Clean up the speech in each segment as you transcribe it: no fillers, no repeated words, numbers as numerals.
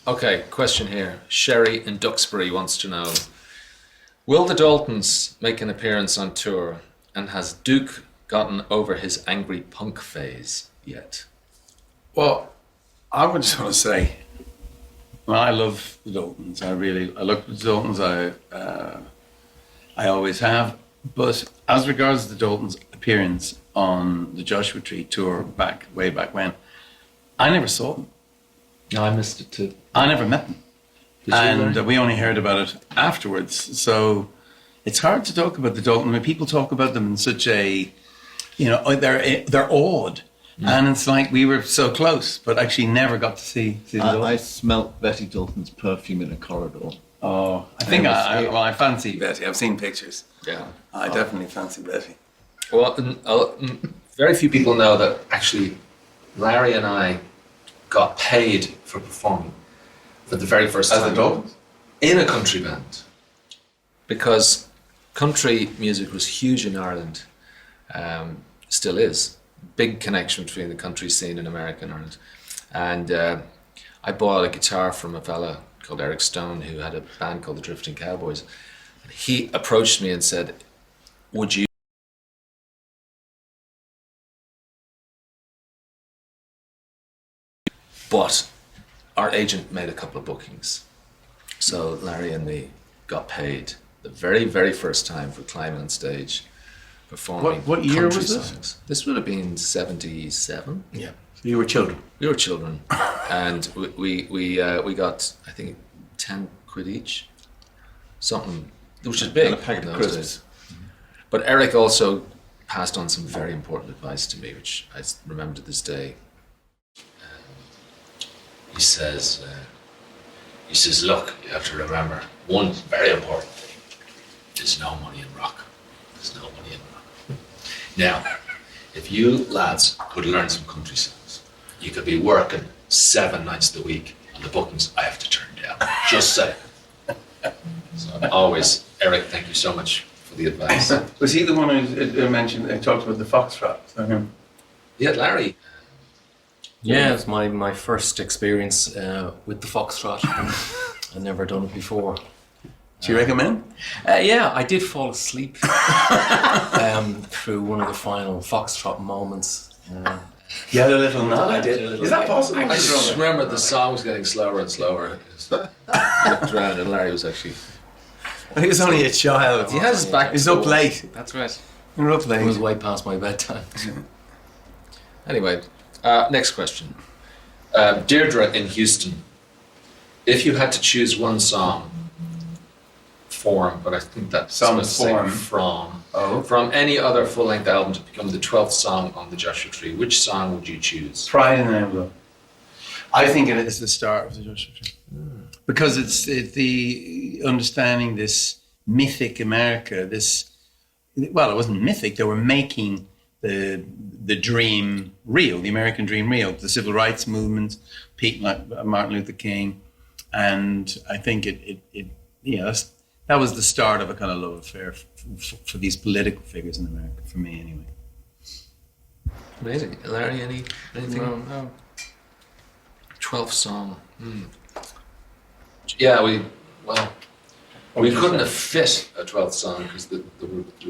Okay, question here. Sherry in Duxbury wants to know, will the Daltons make an appearance on tour, and has Duke gotten over his angry punk phase yet? Well, I would just want to say, well, I love the Daltons. I look at the Daltons. I always have. But as regards the Daltons' appearance on the Joshua Tree tour way back when, I never saw them. No, I missed it too. I never met them. And we only heard about it afterwards. So it's hard to talk about the Daltons. When people talk about them in such a, they're awed. And it's like we were so close, but actually never got to see the Daltons. I smelt Betty Dalton's perfume in a corridor. Oh, I think I fancy Betty. I've seen pictures. Yeah. I definitely fancy Betty. Well, very few people know that actually Larry and I got paid for performing for the very first time. As a Daltons? In a country band. Because country music was huge in Ireland, still is. Big connection between the country scene in America and Ireland. And I bought a guitar from a fella called Eric Stone who had a band called the Drifting Cowboys. And he approached me and said, would you but our agent made a couple of bookings. So Larry and me got paid the very, very first time for climbing on stage, performing What year country was this? songs. This would have been 77. Yeah. So you were children. We were children, and we got, I think, 10 quid each, something which is big And a packet in of those crisps. days. But Eric also passed on some very important advice to me, which I remember to this day. He says, look, you have to remember one very important thing: there's no money in rock. There's no money in rock. Now, if you lads could learn some country songs, you could be working 7 nights of the week, and the bookings I have to turn down. Just say. So always, Eric, thank you so much for the advice. Was he the one who mentioned, talked about the Foxtrot? Yeah, Larry. Yeah, it was my first experience with the Foxtrot. I'd never done it before. Do you recommend? Yeah, I did fall asleep through one of the final Foxtrot moments. You had a little nod. I did a little Is that bit. possible? I just remember the song was getting slower and slower. I looked around and Larry was actually... He was only a child. He has his back. He's up late. That's right. You're up It late. was way past my bedtime. Anyway, next question. Deirdre in Houston. If you had to choose one song form, but I think that's Song supposed to say form. from any other full-length album to become the 12th song on the Joshua Tree, which song would you choose? Pride in an Envelope. I think it is the start of the Joshua Tree. Because it's the understanding this mythic America, well, it wasn't mythic, they were making the dream real, the American dream real, the civil rights movement, Martin Luther King, and I think that was the start of a kind of love affair for these political figures in America, for me anyway. Amazing. Larry, anything? No. 12th song. Yeah, we couldn't have fit a 12th song because they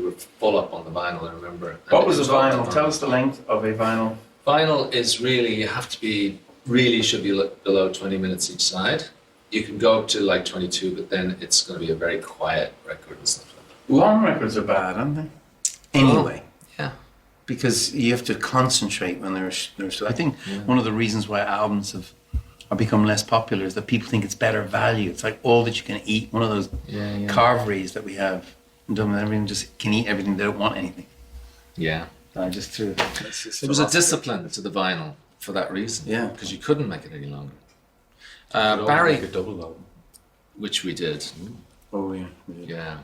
were full up on the vinyl, I remember. What was the all vinyl? done Tell on- us the length of a vinyl. Vinyl is really, you have to be, really should be below 20 minutes each side. You can go up to like 22, but then it's going to be a very quiet record and stuff like that. Long records are bad, aren't they? Anyway. Yeah. Because you have to concentrate when they're I think one of the reasons why albums have become less popular is that people think it's better value. It's like all that you can eat. One of those carveries that we have in Dublin. Everyone just can eat everything. They don't want anything. Yeah. I just threw it. There was a discipline to the vinyl for that reason. Yeah. Because you couldn't make it any longer. Barry, Barry, a double album. which we did. Oh yeah. Yeah.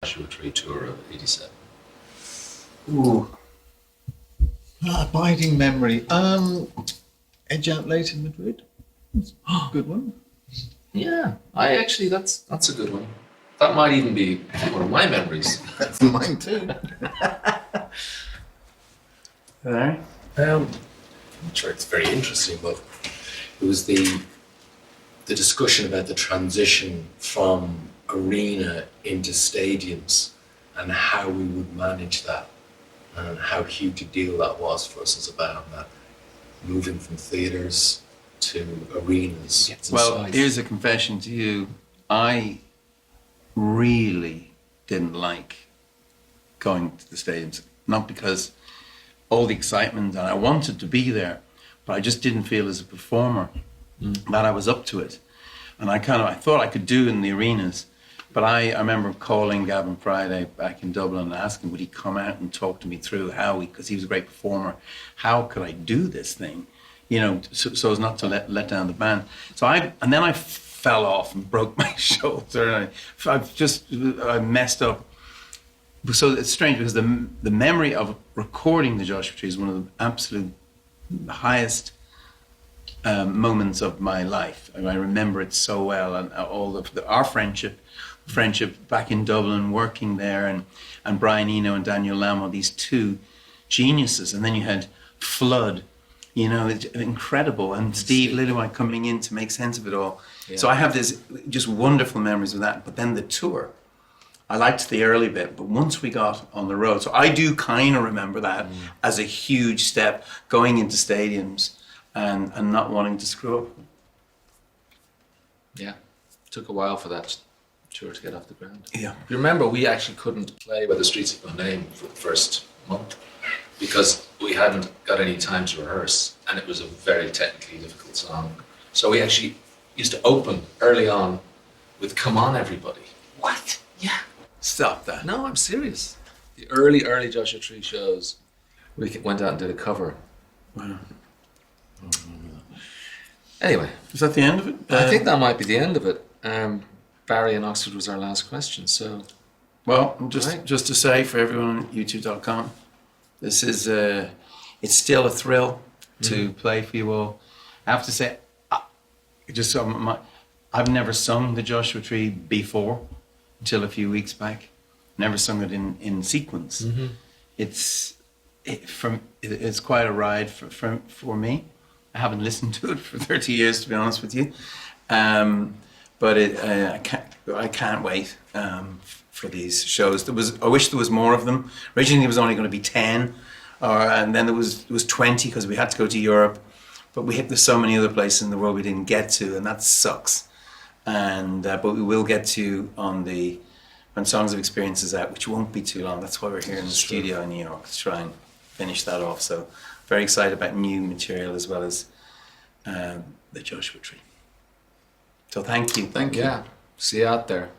Joshua Tree tour of '87. Ooh. Abiding memory. Edge Out Late in Madrid. Good one. Yeah, that's a good one. That might even be one of my memories. That's mine too. Larry? I'm not sure it's very interesting, but it was the discussion about the transition from arena into stadiums and how we would manage that and how huge a deal that was for us as a band, that moving from theatres to arenas. Well, here's a confession to you. I really didn't like going to the stadiums, not because all the excitement and I wanted to be there, but I just didn't feel as a performer that I was up to it. And I thought I could do in the arenas, but I remember calling Gavin Friday back in Dublin and asking would he come out and talk to me through how, because he was a great performer, how could I do this thing, you know, so as not to let down the band. And then I fell off and broke my shoulder. And I messed up. So it's strange because the memory of recording the Joshua Tree is one of the absolute highest moments of my life. I remember it so well, and all of our friendship back in Dublin, working there, and Brian Eno and Daniel Lamo, these two geniuses, and then you had Flood, you know, it's incredible, and Steve Lillywhite coming in to make sense of it all. Yeah. So I have this just wonderful memories of that. But then the tour, I liked the early bit, but once we got on the road, so I do kind of remember that as a huge step, going into stadiums and not wanting to screw up. Yeah, took a while for that tour to get off the ground. Yeah. You remember we actually couldn't play by the Streets of Unnamed for the first month because we hadn't got any time to rehearse, and it was a very technically difficult song. So we actually used to open early on with Come On Everybody. What? Yeah. Stop that. No, I'm serious. The early Joshua Tree shows, we went out and did a cover. Wow. Anyway. Is that the end of it? I think that might be the end of it. Barry in Oxford was our last question, so... Well, just to say for everyone on youtube.com, this is it's still a thrill to play for you all. I have to say, I've never sung the Joshua Tree before until a few weeks back. Never sung it in sequence. Mm-hmm. It's quite a ride for me. I haven't listened to it for 30 years, to be honest with you. But I can't wait for these shows. I wish there was more of them. Originally, there was only going to be 10, and then there was 20 because we had to go to Europe. But there's so many other places in the world we didn't get to, and that sucks. And but we will get to when Songs of Experience is out, which won't be too long. That's why we're here in the studio in New York to try and finish that off. So very excited about new material as well as the Joshua Tree. So thank you. Yeah. See you out there.